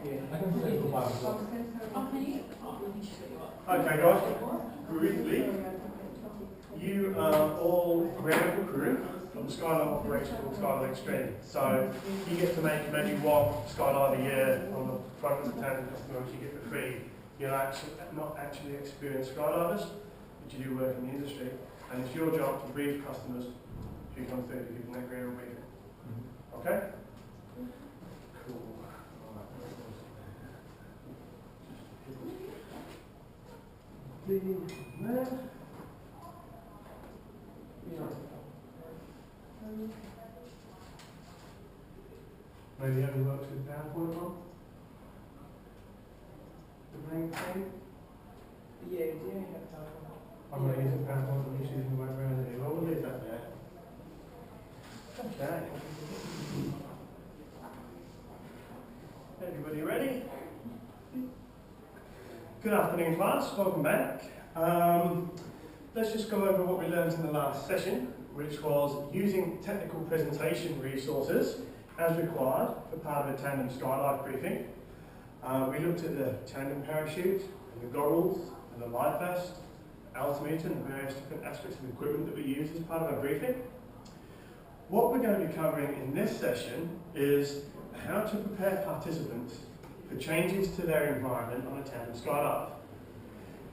Okay guys, briefly, you are all a medical crew from the skydive operation called Skydive Extreme. So you get to make maybe one skydive a year on the front of the tandem customers you get for free. You're not actually experienced skydivers, but you do work in the industry. And it's your job to brief customers who come through to give them that real briefing. Okay? Cool. Maybe only works with PowerPoint on? The main thing? Yeah, do you have PowerPoint? I'm not using PowerPoint, I'm just using the background here. Well, we'll leave that there. Okay. Everybody ready? Good afternoon, class. Welcome back. Let's just go over what we learned in the last session, which was using technical presentation resources as required for part of a tandem skydive briefing. We looked at the tandem parachute, and the goggles, and the life vest, altimeter, and various different aspects of equipment that we use as part of our briefing. What we're going to be covering in this session is how to prepare participants for changes to their environment on a tandem skydive.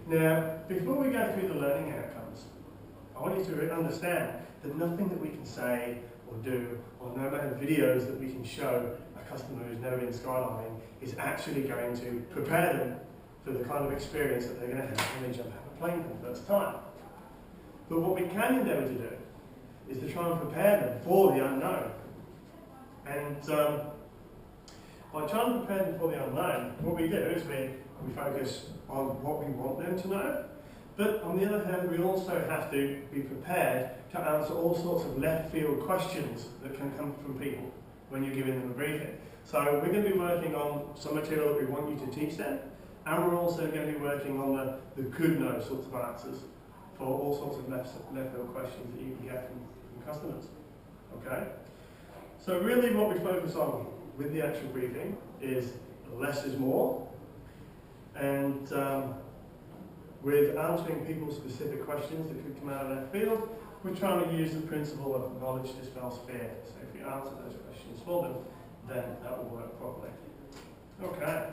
Now, before we go through the learning outcomes, I want you to understand that nothing that we can say or do, or no matter videos that we can show a customer who's never been skydiving, is actually going to prepare them for the kind of experience that they're going to have when they jump out of a plane for the first time. But what we can endeavour to do is to try and prepare them for the unknown. And by trying to prepare them for the unknown, what we do is we focus on what we want them to know, but on the other hand, we also have to be prepared to answer all sorts of left field questions that can come from people when you're giving them a briefing. So we're going to be working on some material that we want you to teach them, and we're also going to be working on the could know sorts of answers for all sorts of left field questions that you can get from customers. Okay? So really what we focus on with the actual briefing is less is more, and with answering people's specific questions that could come out of their field, we're trying to use the principle of knowledge dispels fear. So if you answer those questions for them, then that will work properly. Okay.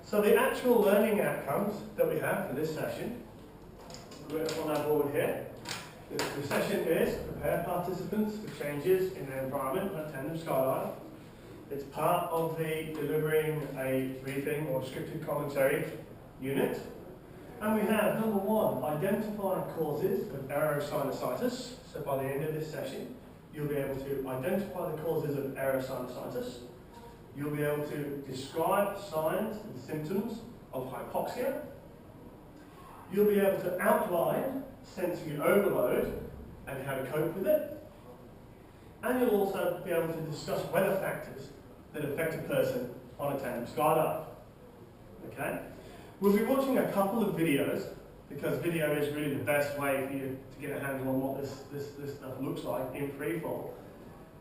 So the actual learning outcomes that we have for this session, we're on our board here. The session is prepare participants for changes in their environment on a tandem skydive. It's part of the delivering a briefing or scripted commentary unit. And we have, number one, identify causes of aerosinusitis. So by the end of this session, you'll be able to identify the causes of aerosinusitis. You'll be able to describe signs and symptoms of hypoxia. You'll be able to outline sensory overload and how to cope with it. And you'll also be able to discuss weather factors that affect a person on a tandem skydive. Okay? We'll be watching a couple of videos, because video is really the best way for you to get a handle on what this stuff looks like in freefall.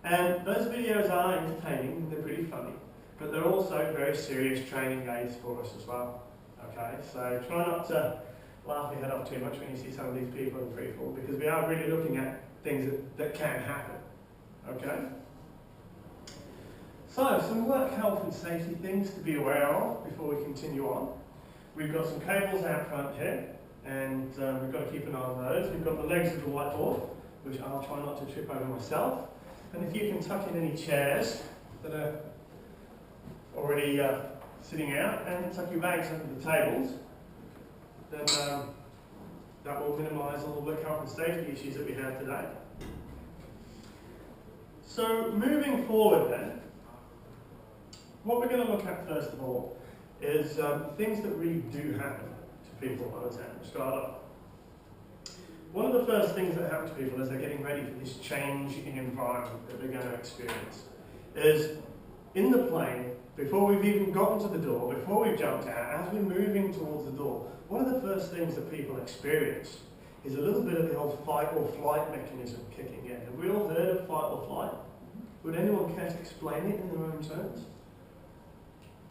And those videos are entertaining and they're pretty funny, but they're also very serious training aids for us as well. Okay? So try not to laugh your head off too much when you see some of these people in freefall, because we are really looking at things that can happen. Okay? So, some work health and safety things to be aware of before we continue on. We've got some cables out front here, and we've got to keep an eye on those. We've got the legs of the whiteboard, which I'll try not to trip over myself. And if you can tuck in any chairs that are already sitting out, and tuck your bags under the tables, then that will minimise all the work health and safety issues that we have today. So, moving forward then, what we're going to look at first of all is things that really do happen to people on a tandem skydive. One of the first things that happen to people as they're getting ready for this change in environment that they're going to experience is in the plane, before we've even gotten to the door, before we've jumped out, as we're moving towards the door, one of the first things that people experience is a little bit of the old fight or flight mechanism kicking in. Have we all heard of fight or flight? Would anyone care to explain it in their own terms?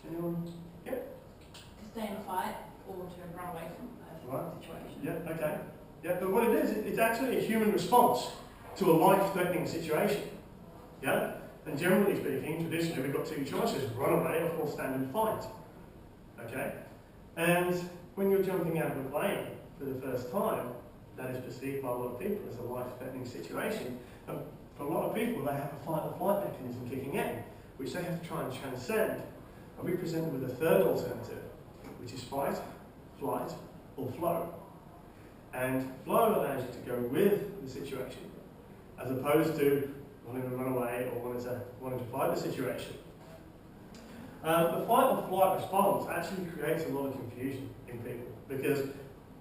Anyone? Yep. To stay in a fight or to run away from a Right. situation. Yeah, okay. Yeah, but what it is, it's actually a human response to a life-threatening situation. Yeah? And generally speaking, traditionally we've got two choices, run away or stand and fight. Okay? And when you're jumping out of a plane for the first time, that is perceived by a lot of people as a life-threatening situation. And for a lot of people, they have a fight or flight mechanism kicking in, which they have to try and transcend. And we present them with a third alternative, which is fight, flight, or flow. And flow allows you to go with the situation, as opposed to wanting to run away or wanting to fight the situation. The fight or flight response actually creates a lot of confusion in people, because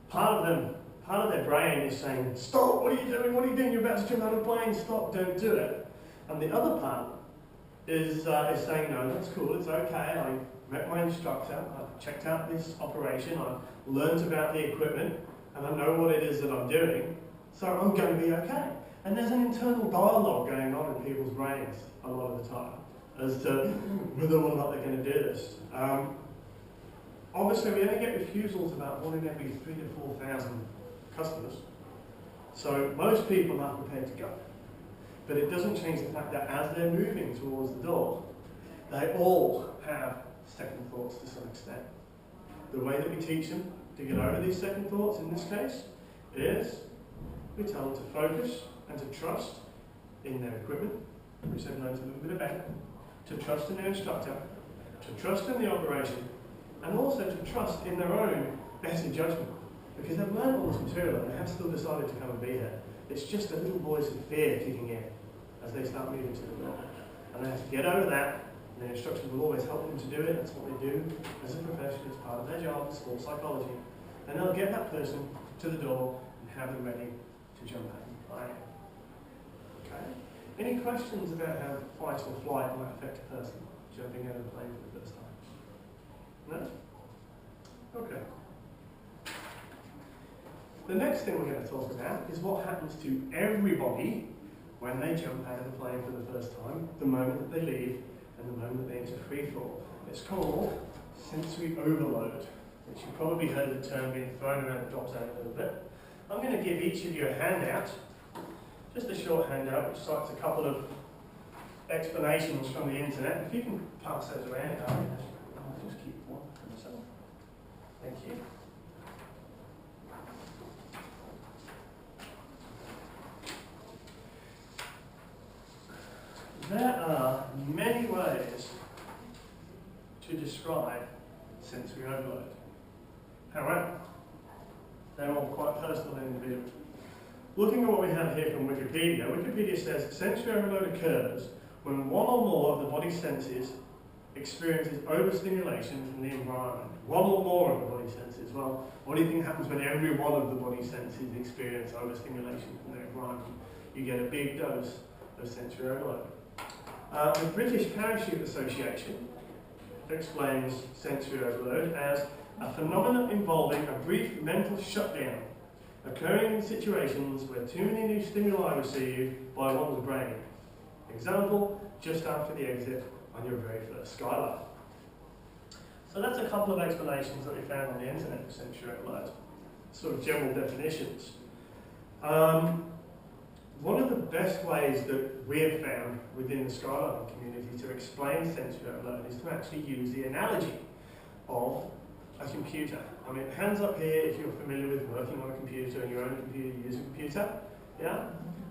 part of their brain is saying, stop, what are you doing, you're about to jump out of a plane, stop, don't do it. And the other part is saying, no, that's cool, it's okay, I met my instructor, I've checked out this operation, I've learned about the equipment, and I know what it is that I'm doing, so I'm going to be okay. And there's an internal dialogue going on in people's brains a lot of the time as to whether or not they're going to do this. Obviously, we only get refusals about 1 in every 3,000 to 4,000 customers, so most people are prepared to go. But it doesn't change the fact that as they're moving towards the door, they all have second thoughts to some extent. The way that we teach them to get over these second thoughts in this case is we tell them to focus and to trust in their equipment, which they've learned a little bit about, to trust in their instructor, to trust in the operation, and also to trust in their own better judgment. Because they've learned all this material and they have still decided to come and be here. It's just a little voice of fear kicking in as they start moving to the door. And they have to get over that, and the instructor will always help them to do it. That's what they do as a profession, it's part of their job, sports psychology. And they'll get that person to the door and have them ready to jump out and play. Okay? Any questions about how fight or flight might affect a person jumping out of a plane for the first time? No? Okay. The next thing we're going to talk about is what happens to everybody when they jump out of a plane for the first time, the moment that they leave, and the moment that they enter free fall. It's called sensory overload, which you've probably heard the term being thrown around, it drops out a little bit. I'm going to give each of you a handout, just a short handout which cites a couple of explanations from the internet. If you can pass those around, I'll just keep one for myself. Thank you. There are many ways to describe sensory overload. However, they're all quite personal and individual. Looking at what we have here from Wikipedia, Wikipedia says sensory overload occurs when one or more of the body's senses experiences overstimulation from the environment. One or more of the body senses. Well, what do you think happens when every one of the body senses experience overstimulation from their environment? You get a big dose of sensory overload. The British Parachute Association explains sensory overload as a phenomenon involving a brief mental shutdown occurring in situations where too many new stimuli are received by one's brain. Example, just after the exit on your very first skydive. So that's a couple of explanations that we found on the internet for sensory overload, sort of general definitions. One of the best ways that we have found within the skydiving community to explain sensory overload is to actually use the analogy of a computer. I mean, hands up here if you're familiar with working on a computer and your own computer, you use a computer. Yeah?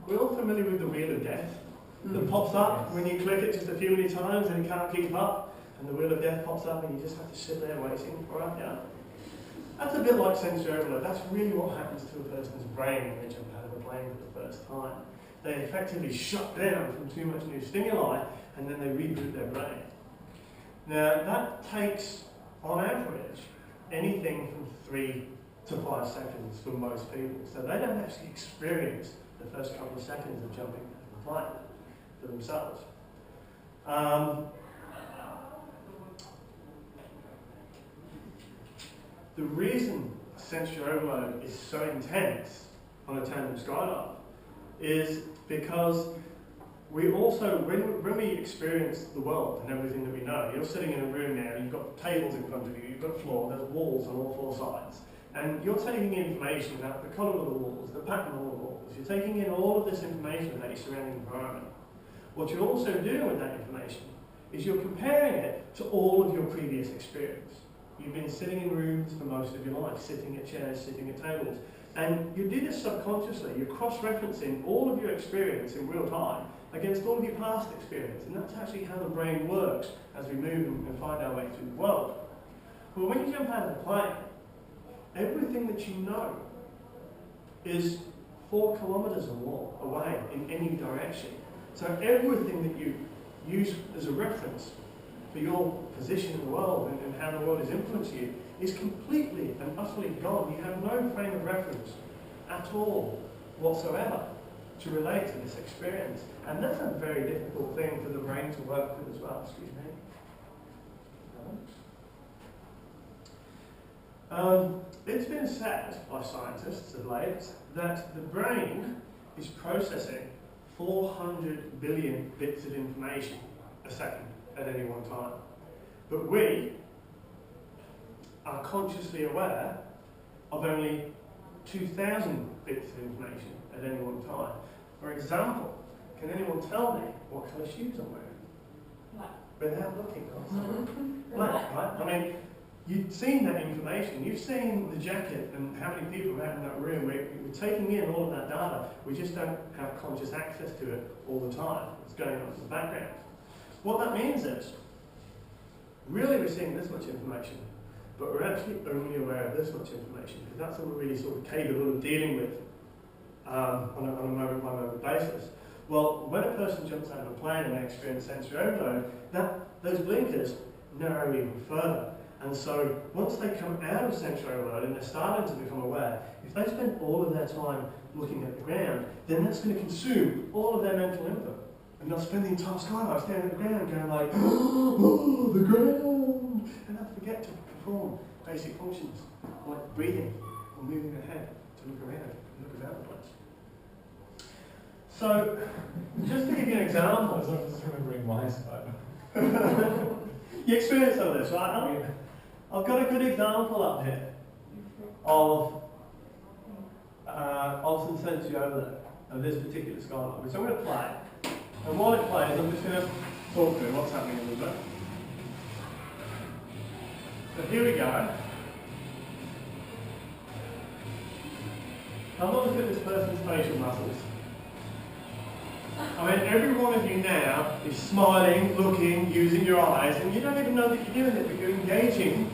We're all familiar with the wheel of death that pops up when you click it just a few many times and it can't keep up, and the wheel of death pops up and you just have to sit there waiting for it. Yeah? That's a bit like sensory overload. That's really what happens to a person's brain when they jump out of a plane for the first time. They effectively shut down from too much new stimuli and then they reboot their brain. Now that takes, on average, anything from 3 to 5 seconds for most people. So they don't actually experience the first couple of seconds of jumping out of the plane for themselves. The reason sensory overload is so intense on a tandem skydive is because we also, when we experience the world and everything that we know, you're sitting in a room now, you've got tables in front of you, you've got floor, there's walls on all four sides, and you're taking in information about the colour of the walls, the pattern of the walls, you're taking in all of this information about your surrounding environment. What you're also doing with that information is you're comparing it to all of your previous experience. You've been sitting in rooms for most of your life, sitting at chairs, sitting at tables, and you do this subconsciously. You're cross-referencing all of your experience in real time against all of your past experience, and that's actually how the brain works as we move and find our way through the world. Well, when you jump out of the plane, everything that you know is 4 kilometres or more away in any direction. So everything that you use as a reference for your position in the world and how the world has influenced you is completely and utterly gone. You have no frame of reference at all whatsoever to relate to this experience. And that's a very difficult thing for the brain to work with as well. Excuse me. It's been said by scientists of late that the brain is processing 400 billion bits of information a second at any one time. But we are consciously aware of only 2,000 bits of information at any one time. For example, can anyone tell me what colour shoes I'm wearing? Black. Without looking, black, right? I mean, you've seen that information, you've seen the jacket and how many people are out in that room. We're taking in all of that data, we just don't have conscious access to it all the time. It's going on in the background. What that means is, really we're seeing this much information, but we're actually only aware of this much information, because that's all we're really sort of capable of dealing with on a moment-by-moment basis. Well, when a person jumps out of a plane and they experience sensory overload, those blinkers narrow even further. And so once they come out of sensory overload and they're starting to become aware, if they spend all of their time looking at the ground, then that's going to consume all of their mental input. And they'll spend the entire skyline staring at the ground going like, oh, the ground! And they'll forget to perform basic functions like breathing or moving their head to look around and look about the place. So, just to give you an example. I'm just remembering my side. You experienced some of this, right? I've got a good example up here of some sensory overload of this particular skyline, which I'm going to play. And while it plays, I'm just going to talk through what's happening a little bit. So here we go. Have a look at this person's facial muscles. I mean, every one of you now is smiling, looking, using your eyes, and you don't even know that you're doing it, but you're engaging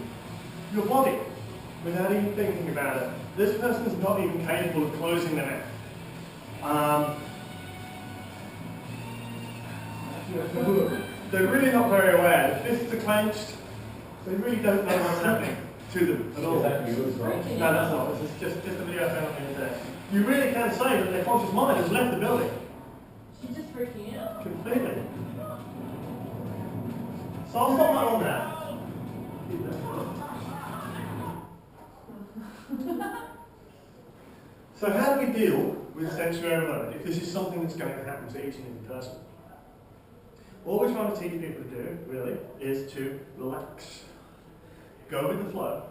your body without even thinking about it. This person is not even capable of closing their mouth. They're really not very aware. The fists are clenched. They really don't know what's happening to them at all. Is that you as well? No, that's not. This is just a video I found on the internet. You really can say that their conscious mind has left the building. She's just freaking out. Completely. So I'll stop that on there. So how do we deal with sensory overload if this is something that's going to happen to each and every person? All we're trying to teach people to do, really, is to relax. Go with the flow.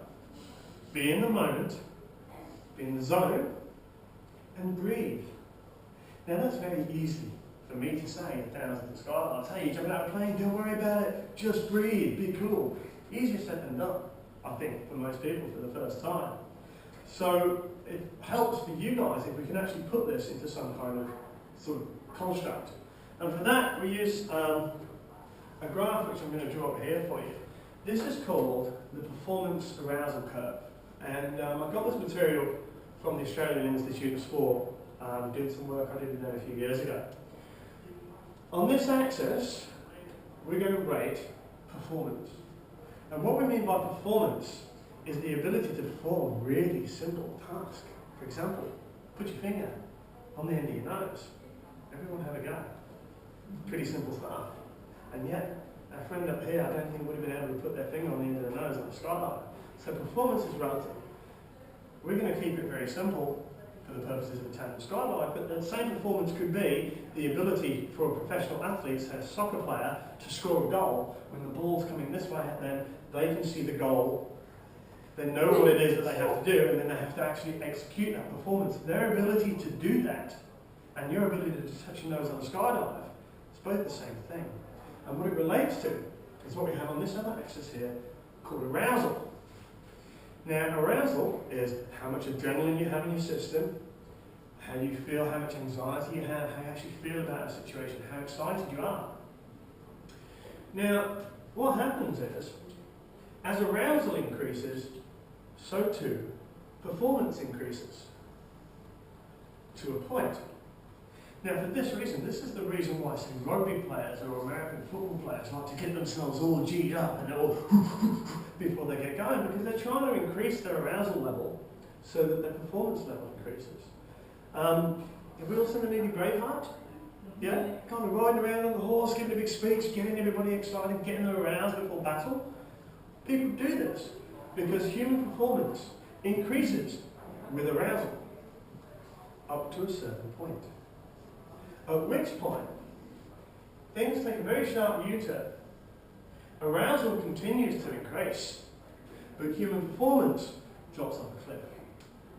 Be in the moment. Be in the zone. And breathe. Now that's very easy for me to say in thousands of skyline. I'll tell you, jump out of a plane, don't worry about it. Just breathe, be cool. Easier said than done, I think, for most people for the first time. So it helps for you guys if we can actually put this into some kind of sort of construct. And for that, we use a graph which I'm going to draw up here for you. This is called the Performance Arousal Curve. And I got this material from the Australian Institute of Sport, doing some work I did with them a few years ago. On this axis, we're going to rate performance. And what we mean by performance is the ability to perform really simple tasks. For example, put your finger on the end of your nose. Everyone have a go. Pretty simple stuff. And yet, our friend up here, I don't think would have been able to put their finger on the end of the nose on the skyline. So performance is relative. We're going to keep it very simple for the purposes of a tandem skydive, but the same performance could be the ability for a professional athlete, say a soccer player, to score a goal. When the ball's coming this way at them, they can see the goal, they know what it is that they have to do, and then they have to actually execute that performance. Their ability to do that and your ability to touch your nose on a skydive, it's both the same thing. And what it relates to is what we have on this other axis here, called arousal. Now, arousal is how much adrenaline you have in your system, how you feel, how much anxiety you have, how you actually feel about a situation, how excited you are. Now, what happens is, as arousal increases, so too performance increases to a point. Now, for this reason, this is the reason why some rugby players or American football players like to get themselves all G'd up and all before they get going, because they're trying to increase their arousal level so that their performance level increases. Have we all seen the movie Braveheart? Yeah? Kind of riding around on the horse, giving a big speech, getting everybody excited, getting them aroused before battle. People do this because human performance increases with arousal up to a certain point. At which point, things take a very sharp U-turn. Arousal continues to increase, but human performance drops off a cliff.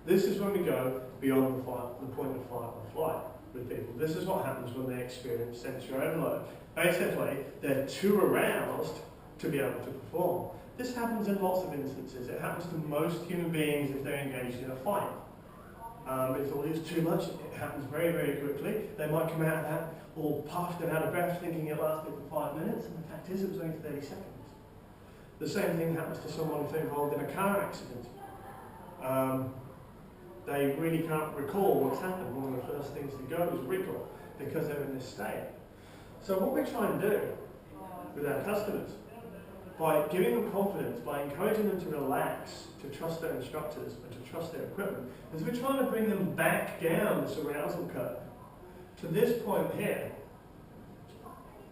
This is when we go beyond the point of fight or flight with people. This is what happens when they experience sensory overload. Basically, they're too aroused to be able to perform. This happens in lots of instances. It happens to most human beings if they're engaged in a fight. If all is too much, it happens very, very quickly. They might come out of that all puffed and out of breath thinking it lasted for 5 minutes, and the fact is it was only 30 seconds. The same thing happens to someone if they're involved in a car accident. They really can't recall what's happened. One of the first things to go is recall, because they're in this state. So what we try and do with our customers, by giving them confidence, by encouraging them to relax, to trust their instructors and to trust their equipment, is we're trying to bring them back down this arousal curve to this point here,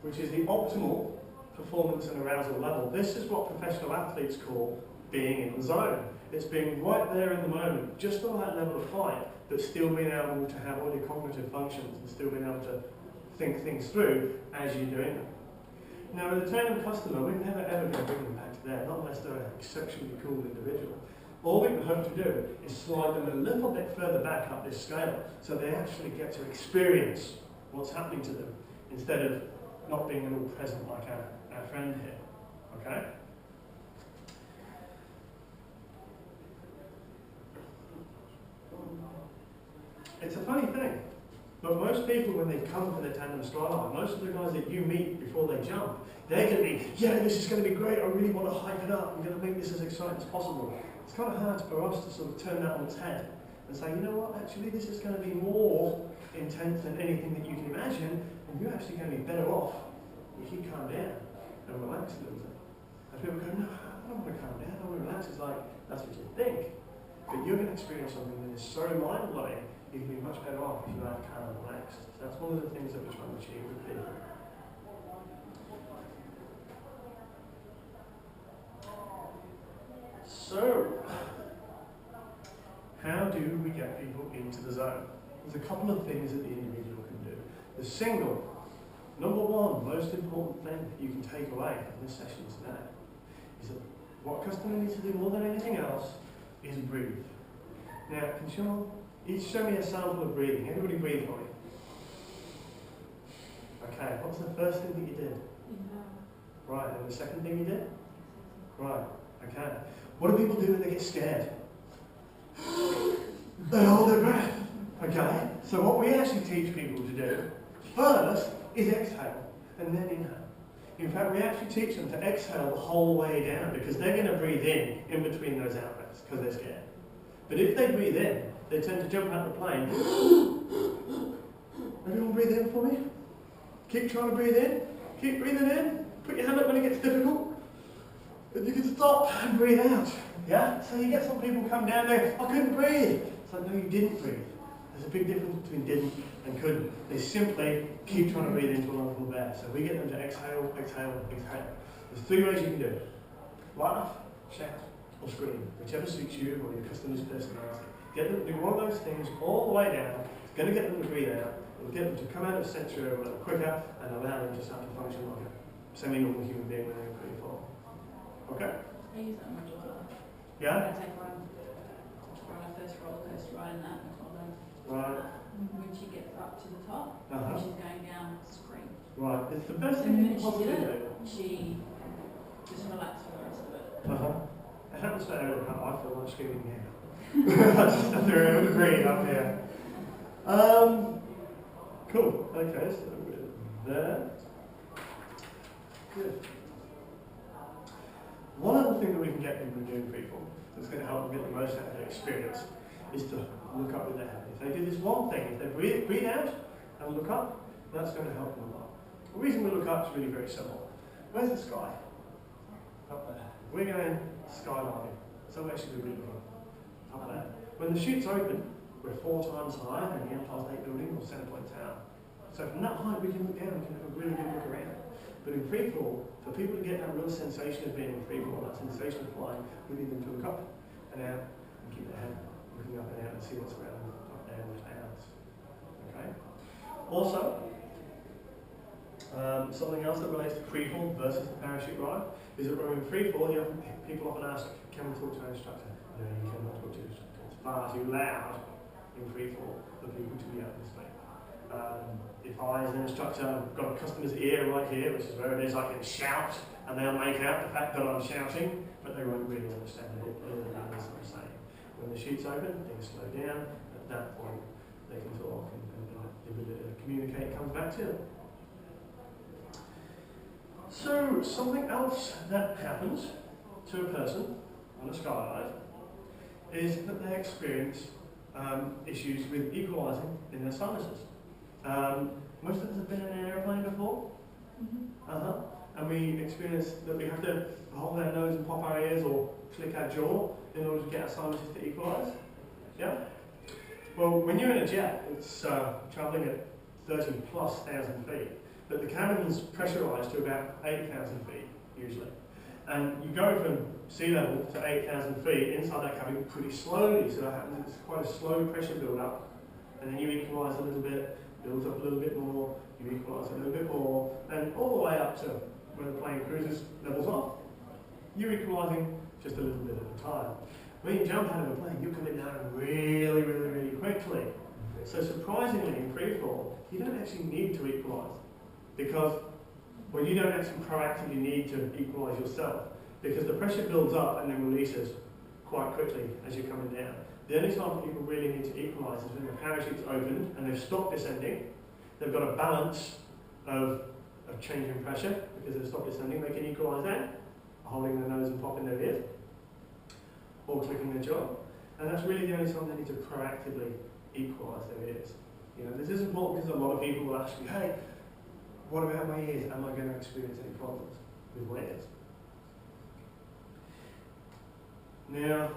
which is the optimal performance and arousal level. This is what professional athletes call being in the zone. It's being right there in the moment, just the right level of fight, but still being able to have all your cognitive functions and still being able to think things through as you're doing them. Now, with a tandem customer, we're never ever going to bring them back to there, not unless they're an exceptionally cool individual. All we can hope to do is slide them a little bit further back up this scale so they actually get to experience what's happening to them instead of not being all present like our friend here. Okay? It's a funny thing, but most people when they come for their tandem skydive, most of the guys that you meet before they jump, they're going to be, yeah, this is going to be great, I really want to hype it up, I'm going to make this as exciting as possible. It's kind of hard for us to sort of turn that on its head and say, you know what, actually this is going to be more intense than anything that you can imagine, and you're actually going to be better off if you calm down and relax a little bit. And people go, no, I don't want to calm down, I want to relax. It's like, that's what you think. But you're going to experience something that is so mind-blowing, you can be much better off if you are calm and relaxed. So that's one of the things that we're trying to achieve with people. So, how do we get people into the zone? There's a couple of things that the individual can do. The single, number one, most important thing that you can take away from this session today is that what customer needs to do more than anything else is breathe. Now, can each show me a sample of breathing? Everybody breathe for me. Okay, what's the first thing that you did? Right, and the second thing you did? Right, okay. What do people do when they get scared? They hold their breath. Okay, so what we actually teach people to do first is exhale and then inhale. In fact, we actually teach them to exhale the whole way down because they're going to breathe in between those out breaths because they're scared. But if they breathe in, they tend to jump out of the plane. Everyone breathe in for me? Keep trying to breathe in. Keep breathing in. Put your hand up when it gets difficult. And you can stop and breathe out. Yeah? So you get some people come down there, I couldn't breathe. It's like, no, you didn't breathe. There's a big difference between didn't and couldn't. They simply keep trying to breathe into a wonderful bear. So we get them to exhale, exhale, exhale. There's 3 ways you can do it. Laugh, shout, or scream, whichever suits you or your customer's personality. Get them to do one of those things all the way down. It's going to get them to breathe out. It'll get them to come out of sensory overload quicker and allow them to start to function like a semi-normal human being when they're in free fall. Okay? I use that on my daughter. Yeah? I take her on her first roller coaster ride and that, and I told her Right. when she gets up to the top, Uh-huh. when she's going down, scream. Right. It's the best And the thing you minute can she possibly did do. it, she just relaxed for the rest of it. It happens to everyone. I feel like screaming now. I just have to agree up here. Cool. Okay, so we're there. Good. One other thing that we can get people doing freeform that's going to help them get the most out of their experience is to look up with their hand. If they do this one thing, if they breathe out and look up, that's going to help them a lot. The reason we look up is really very simple. Where's the sky? Up there. We're going skydiving. So where should we be looking? Up there. When the chute's open, we're 4 times higher than the Empire State Building or Centrepoint Tower. So from that height we can look down and can have a really good look around. But in free fall, for people to get that real sensation of being in free fall, that sensation of flying, we need them to look up and out and keep their head looking up and out and see what's around them, up there in the clouds. Okay? Also, something else that relates to free fall versus the parachute ride is that when we're in free fall, people often ask, can we talk to our instructor? No, you cannot talk to your instructor. It's far too loud in free fall for people to be able to speak. If I, as an instructor, have got a customer's ear right here, which is where it is, I can shout and they'll make out the fact that I'm shouting, but they won't really understand it as I'm saying. When the chute's open, things slow down. At that point, they can talk and the ability to communicate comes back to them. So, something else that happens to a person on a skydive is that they experience issues with equalising in their sinuses. Most of us have been in an airplane before. And we experience that we have to hold our nose and pop our ears or click our jaw in order to get our sinuses to equalise. Yeah? Well, when you're in a jet, it's travelling at 30,000+ feet, but the cabin's pressurised to about 8,000 feet, usually. And you go from sea level to 8,000 feet inside that cabin pretty slowly, so that happens, it's quite a slow pressure build-up, and then you equalise a little bit, builds up a little bit more, you equalise a little bit more, and all the way up to when the plane cruises levels off. You're equalising just a little bit at a time. When you jump out of a plane, you're coming down really, really, really quickly. So surprisingly, in freefall, you don't actually need to equalise, because, well, you don't actually proactively need to equalise yourself, because the pressure builds up and then releases quite quickly as you're coming down. The only time people really need to equalise is when the parachute's opened and they've stopped descending. They've got a balance of changing pressure because they've stopped descending. They can equalise that, holding their nose and popping their ears, or clicking their jaw. And that's really the only time they need to proactively equalise their ears. You know, this is important because a lot of people will ask you, hey, what about my ears? Am I going to experience any problems with my ears? Now,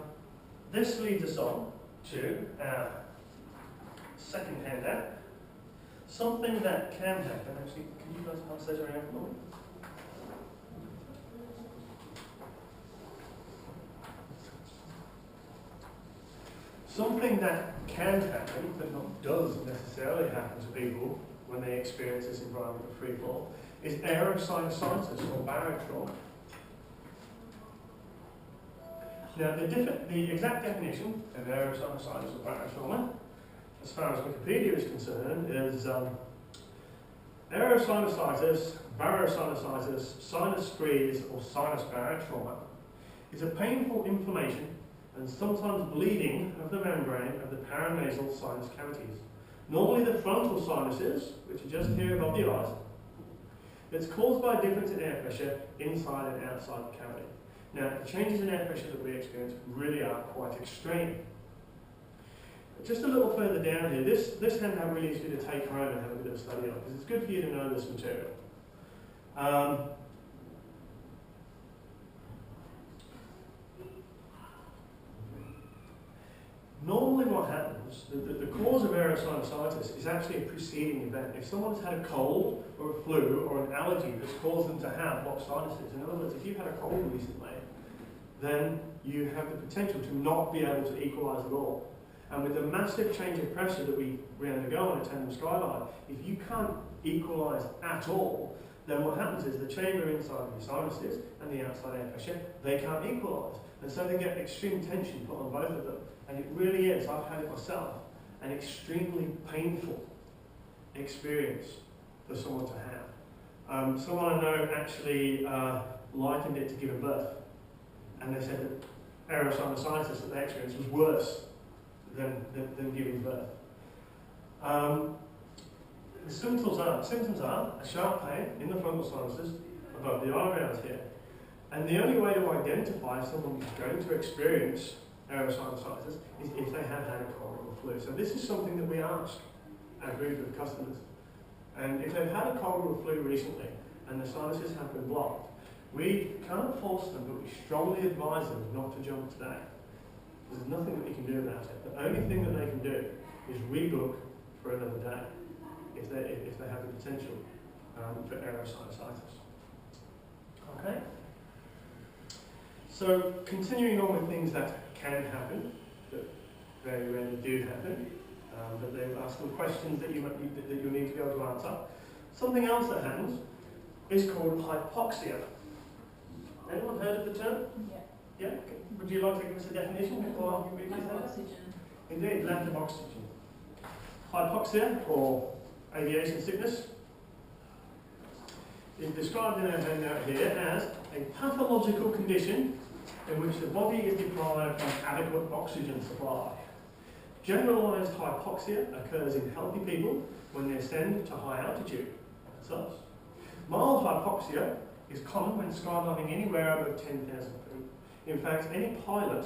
this leads us on to our second handout. Something that can happen. Actually, can you guys pass those around for me? Something that can happen, but not does necessarily happen to people when they experience this environment of free fall, is aerosinusitis or barotrauma. Now, the exact definition of aerosinusitis or barotrauma, as far as Wikipedia is concerned, is aerosinusitis, barosinusitis, sinus freeze, or sinus barotrauma is a painful inflammation and sometimes bleeding of the membrane of the paranasal sinus cavities. Normally the frontal sinuses, which are just here above the eyes. It's caused by a difference in air pressure inside and outside the cavity. Now, the changes in air pressure that we experience really are quite extreme. Just a little further down here, this handout really is for you to take home and have a bit of a study on, because it's good for you to know this material. Normally what happens, the cause of aerosinusitis is actually a preceding event. If someone's had a cold or a flu or an allergy that's caused them to have blocked sinuses, in other words, if you've had a cold recently, then you have the potential to not be able to equalise at all. And with the massive change of pressure that we undergo on a tandem skylight, if you can't equalise at all, then what happens is the chamber inside of your sinuses and the outside air pressure, they can't equalise. And so they get extreme tension put on both of them. And it really is, I've had it myself, an extremely painful experience for someone to have. Someone I know actually likened it to giving birth. And they said that aerosinusitis that they experienced was worse than giving birth. The symptoms are a sharp pain in the frontal sinuses above the eyebrows here. And the only way to identify if someone is going to experience aerosinusitis is if they have had a cold or flu. So this is something that we ask our group of customers. And if they've had a cold or flu recently and the sinuses have been blocked, we can't force them, but we strongly advise them not to jump today. There's nothing that we can do about it. The only thing that they can do is rebook for another day if they have the potential for aerosinusitis. Okay? So continuing on with things that can happen, that very rarely do happen, but there are some questions that you need to be able to answer. Something else that happens is called hypoxia. Anyone heard of the term? Yeah. Yeah? Would you like to give us a definition before you read Lack of this? oxygen. Indeed, lack of oxygen. Hypoxia, or aviation sickness, is described in our handout here as a pathological condition in which the body is deprived of adequate oxygen supply. Generalised hypoxia occurs in healthy people when they ascend to high altitude. That's us. Mild hypoxia is common when skydiving anywhere above 10,000 feet. In fact, any pilot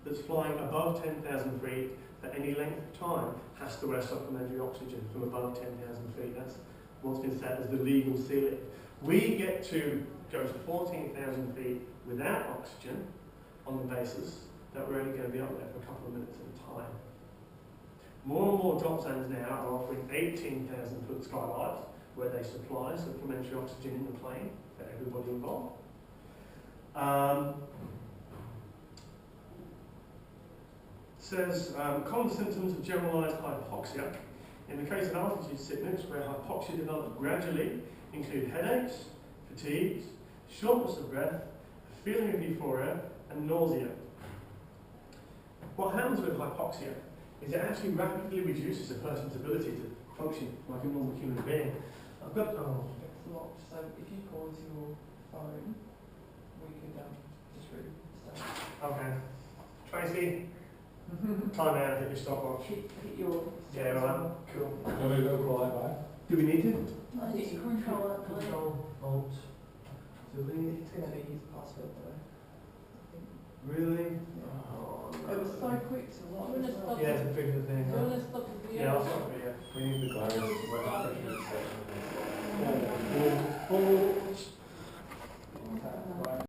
that's flying above 10,000 feet for any length of time has to wear supplementary oxygen from above 10,000 feet. That's what's been set as the legal ceiling. We get to go to 14,000 feet without oxygen on the basis that we're only going to be up there for a couple of minutes at a time. More and more drop zones now are offering 18,000 foot skylights where they supply supplementary oxygen in the plane for everybody involved. Says common symptoms of generalised hypoxia. In the case of altitude sickness, where hypoxia develops gradually, include headaches, fatigues, shortness of breath, a feeling of euphoria, and nausea. What happens with hypoxia is it actually rapidly reduces a person's ability to function like a normal human being. I've got It's locked, so if you pause your phone, we could just read stuff. okay. Tracy, time out, hit your stopwatch. Hit your... Yeah, right. Cool. Can we go quiet back? Do we need to? I think you control it. Control, Alt, delete. It's going to be his password though. Really? Yeah. Oh, It was so quick to lock as well. Yeah, to figure the thing Do you out. want to stop the video? Yeah, I'll